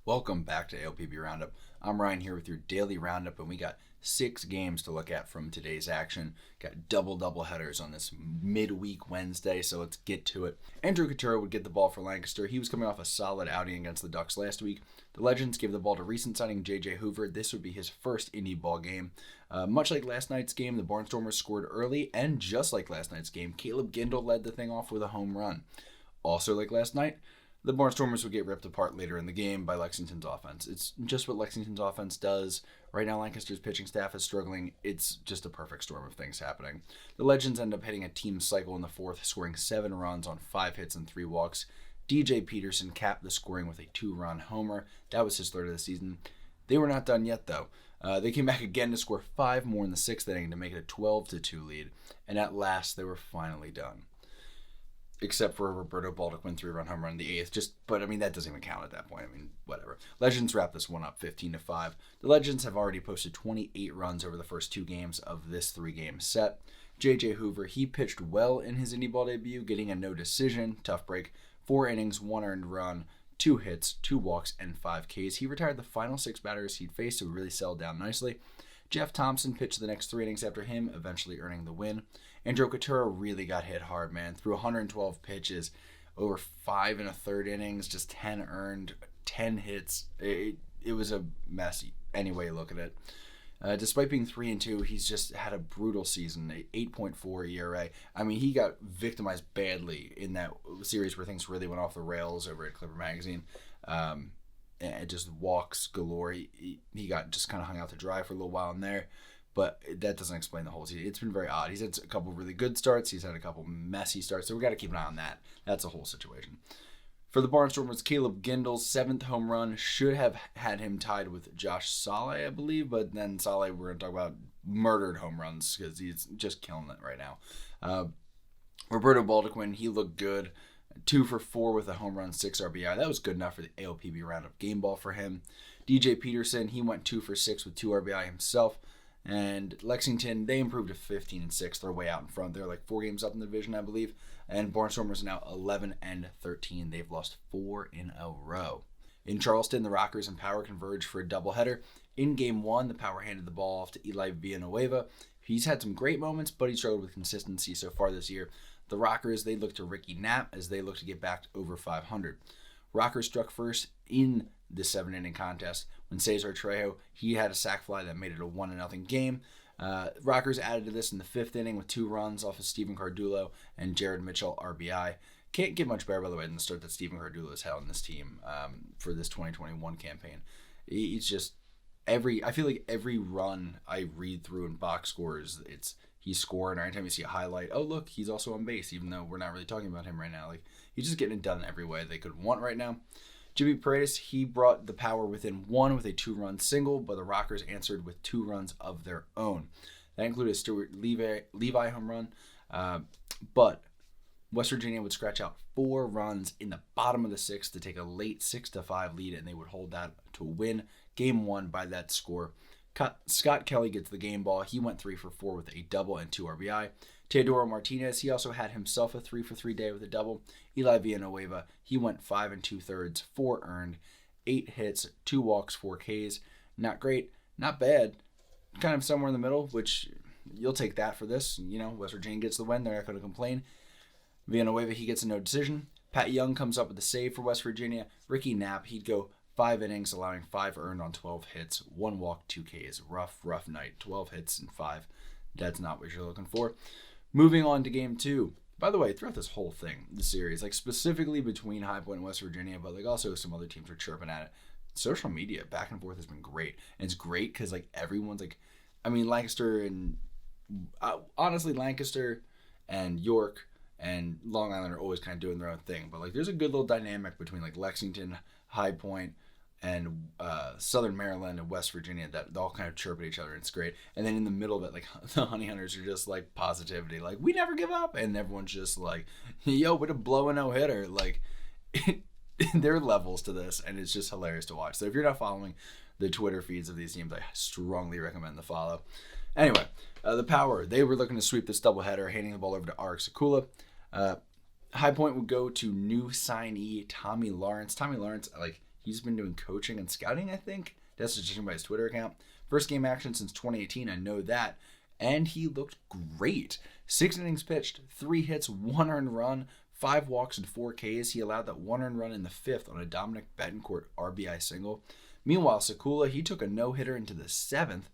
Welcome back to ALPB Roundup. I'm Ryan here with your daily roundup, and we got 6 games to look at from today's action. Got double headers on this midweek Wednesday, so let's get to it. Andrew Castro would get the ball for Lancaster. He was coming off a solid outing against the Ducks last week. The Legends gave the ball to recent signing J.J. Hoover. This would be his first indie ball game. Much like last night's game, the Barnstormers scored early, and just like last night's game, Caleb Gindel led the thing off with a home run. Also like last night, the Barnstormers would get ripped apart later in the game by Lexington's offense. It's just what Lexington's offense does. Right now, Lancaster's pitching staff is struggling. It's just a perfect storm of things happening. The Legends end up hitting a team cycle in the fourth, scoring 7 runs on 5 hits and 3 walks. DJ Peterson capped the scoring with a 2-run homer. That was his third of the season. They were not done yet, though. They came back again to score 5 more in the 6th inning to make it a 12-2 lead. And at last, they were finally done. Except for a Roberto Baldwin 3-run home run in the 8th. But that doesn't even count at that point. Whatever. Legends wrap this one up 15-5. The Legends have already posted 28 runs over the first 2 games of this 3-game set. J.J. Hoover, he pitched well in his indie ball debut, getting a no decision, tough break, 4 innings, 1 earned run, 2 hits, 2 walks, and 5 Ks. He retired the final 6 batters he'd faced, so really settled down nicely. Jeff Thompson pitched the next 3 innings after him, eventually earning the win. Andrew Castro really got hit hard, man. Threw 112 pitches, over 5 1/3 innings, just 10 earned, 10 hits. It was a mess any way you look at it. Despite being 3-2, he's just had a brutal season, 8.4 ERA. He got victimized badly in that series where things really went off the rails over at Clipper Magazine. And just walks galore. He got just kind of hung out to dry for a little while in there. But that doesn't explain the whole season. It's been very odd. He's had a couple really good starts. He's had a couple messy starts. So we got to keep an eye on that. That's a whole situation. For the Barnstormers, Caleb Gindel's 7th home run should have had him tied with Josh Saleh, I believe. But then Saleh, we're going to talk about murdered home runs because he's just killing it right now. Roberto Baldwin, he looked good. 2 for 4 with a home run, 6 RBI. That was good enough for the ALPB Roundup game ball for him. DJ Peterson, he went 2 for 6 with 2 RBI himself. And Lexington, they improved to 15-6. They're way out in front. They're like 4 games up in the division, I believe. And Barnstormers now 11-13. They've lost 4 in a row. In Charleston, the Rockers and Power converged for a doubleheader. In Game 1, the Power handed the ball off to Eli Villanueva. He's had some great moments, but he struggled with consistency so far this year. The Rockers, they look to Ricky Knapp as they look to get back to over 500. Rockers struck first in the 7-inning contest when Cesar Trejo, he had a sac fly that made it a 1-0 game. Rockers added to this in the 5th inning with 2 runs off of Stephen Cardullo and Jared Mitchell RBI. Can't get much better, by the way, than the start that Stephen Cardullo has had on this team for this 2021 campaign. He's just I feel like every run I read through in box scores, he's scoring, or anytime you see a highlight, oh look, he's also on base, even though we're not really talking about him right now. He's just getting it done every way they could want right now. Jimmy Paredes, he brought the Power within 1 with a 2-run single, but the Rockers answered with 2 runs of their own. That included a Stuart Levi home run, but West Virginia would scratch out 4 runs in the bottom of the 6th to take a late 6-5 lead, and they would hold that to win Game 1 by that score. Scott Kelly gets the game ball. He went 3 for 4 with a double and 2 RBI. Teodoro Martinez, he also had himself a 3 for 3 day with a double. Eli Villanueva, he went 5 2/3, 4 earned, 8 hits, 2 walks, 4 Ks. Not great, not bad. Kind of somewhere in the middle, which you'll take that for this. West Virginia gets the win. They're not going to complain. Villanueva, he gets a no decision. Pat Young comes up with the save for West Virginia. Ricky Knapp, he'd go 5 innings, allowing 5 earned on 12 hits, 1 walk, 2 Ks. Rough night. 12 hits and 5. That's not what you're looking for. Moving on to Game 2. By the way, throughout this whole thing, the series, specifically between High Point and West Virginia, but also some other teams are chirping at it. Social media back and forth has been great. And it's great because everyone's Lancaster and honestly, Lancaster and York and Long Island are always kind of doing their own thing. But there's a good little dynamic between Lexington, High Point, and Southern Maryland and West Virginia that they all kind of chirp at each other. It's great. And then in the middle of it, the Honey Hunters are just positivity, we never give up, and everyone's just yo, way to blow a no-hitter. There are levels to this, and it's just hilarious to watch. So if you're not following the Twitter feeds of these teams, I strongly recommend the follow. Anyway, the Power, they were looking to sweep this doubleheader, handing the ball over to Arik Sakula. High Point would go to new signee Tommy Lawrence. Tommy Lawrence, He's been doing coaching and scouting, I think. That's just by his Twitter account. First game action since 2018, I know that. And he looked great. 6 innings pitched, 3 hits, 1 earned run, 5 walks, and 4 Ks. He allowed that 1 earned run in the 5th on a Dominic Betancourt RBI single. Meanwhile, Sekula, he took a no-hitter into the 7th.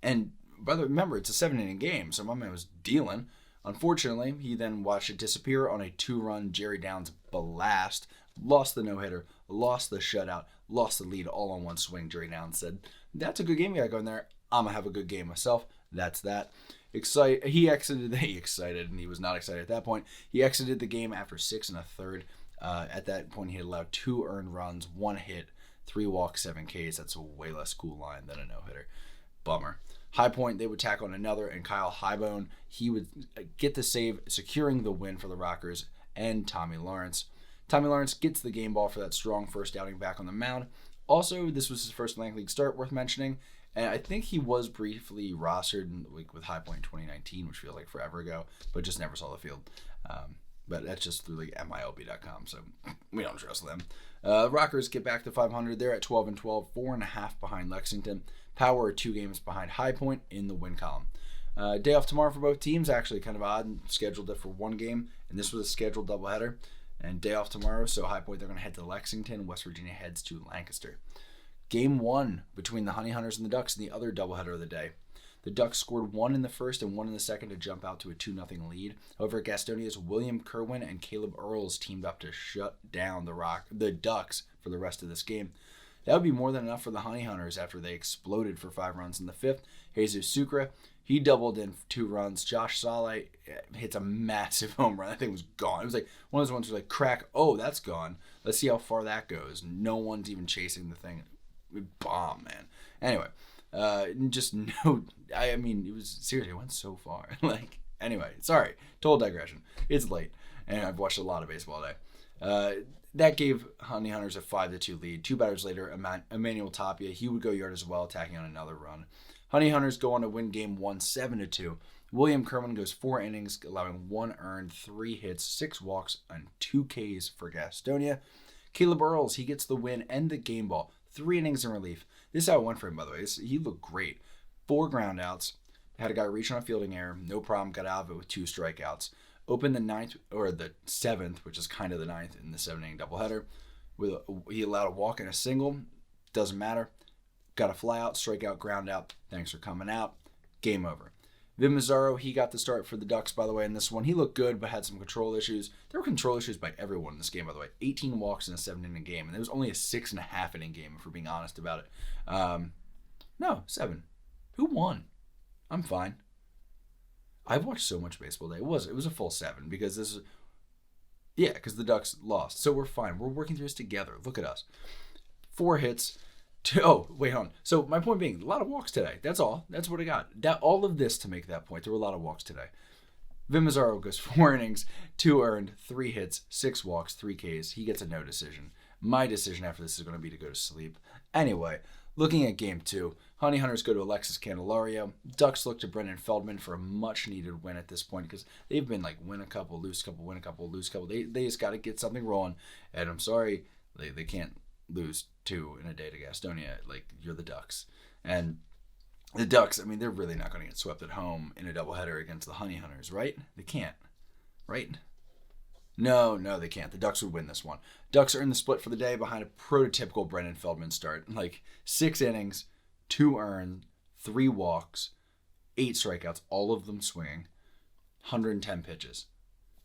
And by the way, remember, it's a 7-inning game, so my man was dealing. Unfortunately, he then watched it disappear on a 2-run Jerry Downs blast. Lost the no-hitter, lost the shutout, lost the lead all on one swing. Jerry Downs said, "That's a good game you got going there. I'm going to have a good game myself." That's that. He exited, and he was not excited at that point. He exited the game after 6 1/3. At that point, he had allowed 2 earned runs, 1 hit, 3 walks, 7 Ks. That's a way less cool line than a no-hitter. Bummer. High Point, they would tack on another, and Kyle Highbone, he would get the save, securing the win for the Rockers, and Tommy Lawrence. Tommy Lawrence gets the game ball for that strong first outing back on the mound. Also, this was his first Atlantic League start, worth mentioning, and I think he was briefly rostered with High Point in 2019, which feels like forever ago, but just never saw the field. But that's just through like MILB.com, so we don't trust them. Rockers get back to 500. They're at 12-12, 4.5 behind Lexington. Power are 2 games behind High Point in the win column. Day off tomorrow for both teams, actually kind of odd, and scheduled it for 1 game, and this was a scheduled doubleheader. And day off tomorrow, so High Point, they're going to head to Lexington. West Virginia heads to Lancaster. Game 1 between the Honey Hunters and the Ducks in the other doubleheader of the day. The Ducks scored 1 in the first and 1 in the second to jump out to a 2-0 lead. However, Gastonia's William Kerwin and Caleb Earls teamed up to shut down the Ducks for the rest of this game. That would be more than enough for the Honey Hunters after they exploded for 5 runs in the 5th. Jesus Sucre, he doubled in 2 runs. Josh Saleh hits a massive home run. That thing was gone. It was like one of those ones where like, crack, oh, that's gone. Let's see how far that goes. No one's even chasing the thing. Bomb, man. Anyway, just no, I mean, it was, seriously, it went so far. Like, anyway, sorry, total digression. It's late, and I've watched a lot of baseball today. That gave Honey Hunters a 5-2 lead. 2 batters later, Emmanuel Tapia, he would go yard as well, tacking on another run. Honey Hunters go on to win game 1, 7-2. William Kerwin goes 4 innings, allowing 1 earned, 3 hits, 6 walks, and 2 Ks for Gastonia. Caleb Earls, he gets the win and the game ball. 3 innings in relief. This is how it went for him, by the way. He looked great. 4 ground outs. Had a guy reach on a fielding error. No problem. Got out of it with 2 strikeouts. Opened the 9th, or the 7th, which is kind of the 9th in the 7-inning doubleheader. He allowed a walk and a single. Doesn't matter. Got a fly out, strikeout, ground out. Thanks for coming out. Game over. Vin Mazzaro, he got the start for the Ducks, by the way, in this one. He looked good, but had some control issues. There were control issues by everyone in this game, by the way. 18 walks in a 7-inning game, and it was only a 6.5-inning game, if we're being honest about it. No, 7. Who won? I'm fine. I've watched so much baseball today. It was a full 7, because because the Ducks lost. So we're fine. We're working through this together. Look at us. 4 hits. Oh, wait, hold on. So my point being, a lot of walks today. That's all. That's what I got. All of this to make that point. There were a lot of walks today. Vin Mazzaro goes 4 innings, 2 earned, 3 hits, 6 walks, 3 Ks. He gets a no decision. My decision after this is going to be to go to sleep. Anyway, looking at game 2, Honey Hunters go to Alexis Candelario. Ducks look to Brendan Feldman for a much-needed win at this point because they've been like win a couple, lose a couple, win a couple, lose a couple. They just got to get something rolling. And I'm sorry, they can't lose 2 in a day to Gastonia. Like, you're the Ducks. And the Ducks, I mean, they're really not going to get swept at home in a doubleheader against the Honey Hunters, right? They can't, right? No, they can't. The Ducks would win this one. Ducks earn the split for the day behind a prototypical Brendan Feldman start. Like, 6 innings, 2 earned, 3 walks, 8 strikeouts, all of them swinging, 110 pitches.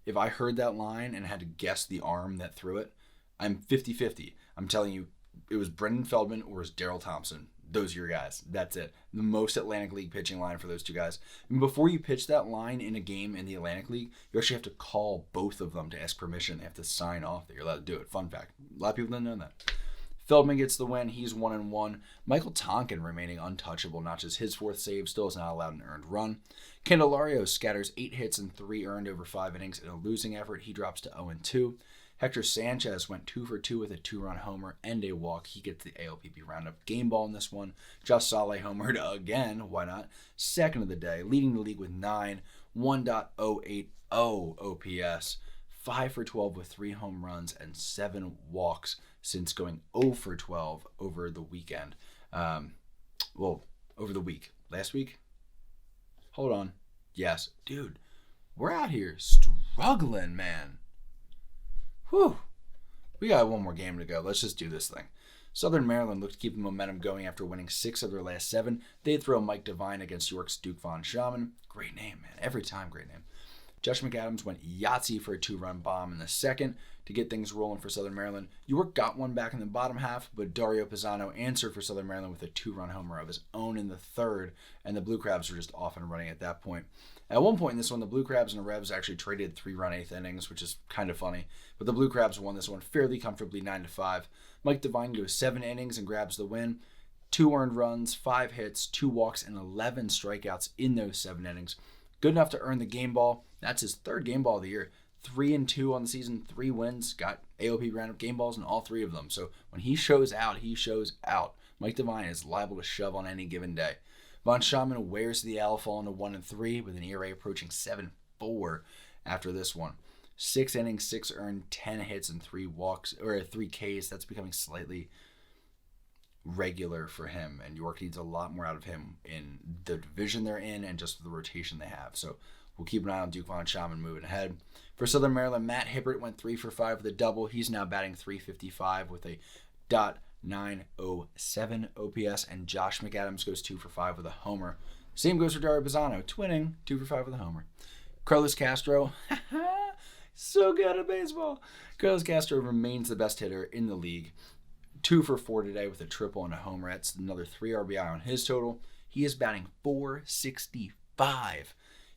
If I heard that line and had to guess the arm that threw it, I'm 50-50. I'm telling you, it was Brendan Feldman or it was Darryl Thompson. Those are your guys. That's it. The most Atlantic League pitching line for those 2 guys. And before you pitch that line in a game in the Atlantic League, you actually have to call both of them to ask permission. They have to sign off that you're allowed to do it. Fun fact. A lot of people didn't know that. Feldman gets the win. He's 1-1. Michael Tonkin remaining untouchable. Notches his 4th save. Still is not allowed an earned run. Candelario scatters 8 hits and 3 earned over 5 innings in a losing effort. He drops to 0-2. Hector Sanchez went 2 for 2 with a 2-run homer and a walk. He gets the ALPP Roundup game ball in this one. Josh Saleh homered again. Why not? 2nd of the day, leading the league with 1.080 OPS. 5 for 12 with 3 home runs and 7 walks since going 0 for 12 over the weekend. Over the week. Last week? Hold on. Yes. Dude, we're out here struggling, man. Whew. We got one more game to go. Let's just do this thing. Southern Maryland looked to keep the momentum going after winning 6 of their last 7. They'd throw Mike Devine against York's Duke Von Schaman. Great name, man. Every time, great name. Josh McAdams went Yahtzee for a 2-run bomb in the second to get things rolling for Southern Maryland. York got one back in the bottom half, but Dario Pisano answered for Southern Maryland with a 2-run homer of his own in the third, and the Blue Crabs were just off and running at that point. At one point in this one, the Blue Crabs and the Revs actually traded 3-run 8th innings, which is kind of funny, but the Blue Crabs won this one fairly comfortably 9-5. Mike Devine goes 7 innings and grabs the win. 2 earned runs, 5 hits, 2 walks, and 11 strikeouts in those 7 innings. Good enough to earn the game ball. That's his 3rd game ball of the year. 3-2 on the season, 3 wins, got AOP Roundup game balls in all 3 of them. So when he shows out, he shows out. Mike Devine is liable to shove on any given day. Von Schaman wears the Owl, falling to 1-3 with an ERA approaching 7.4 after this one. 6 innings, 6 earned, 10 hits, and 3 walks, or 3 Ks. That's becoming slightly regular for him, and York needs a lot more out of him in the division they're in and just the rotation they have. So we'll keep an eye on Duke Von Schaman moving ahead. For Southern Maryland, Matt Hibbert went 3 for 5 with a double. He's now batting .355 with a .907 OPS, and Josh McAdams goes 2 for 5 with a homer. Same goes for Dario Pisano, twinning, 2 for 5 with a homer. Carlos Castro, so good at baseball. Carlos Castro remains the best hitter in the league. 2 for 4 today with a triple and a homer. That's another 3 RBI on his total. He is batting .465.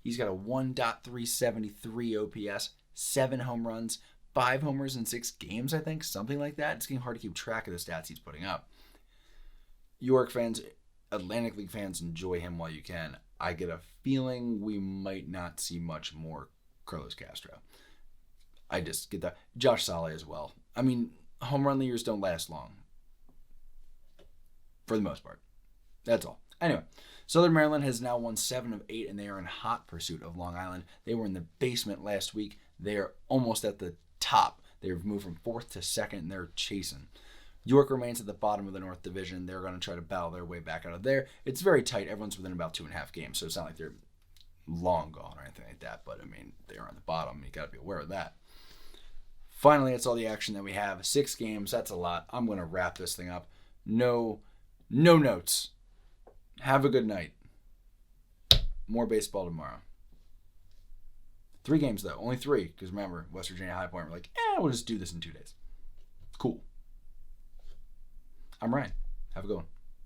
He's got a 1.373 OPS, 7 home runs, 5 homers in 6 games, I think, something like that. It's getting hard to keep track of the stats he's putting up. York fans, Atlantic League fans, enjoy him while you can. I get a feeling we might not see much more Carlos Castro. I just get that. Josh Saleh as well. I mean, home run leaders don't last long. For the most part. That's all. Anyway, Southern Maryland has now won 7 of 8, and they are in hot pursuit of Long Island. They were in the basement last week. They are almost at the top. They've moved from 4th to 2nd, and they're chasing. York remains at the bottom of the North Division. They're going to try to battle their way back out of there. It's very tight. Everyone's within about 2.5 games, so it's not like they're long gone or anything like that. But, I mean, they are on the bottom. You got to be aware of that. Finally, that's all the action that we have. 6 games. That's a lot. I'm going to wrap this thing up. No notes. Have a good night. More baseball tomorrow. 3 games, though. Only 3. Because remember, West Virginia High Point, we're like, we'll just do this in 2 days. Cool. I'm Ryan. Have a good one.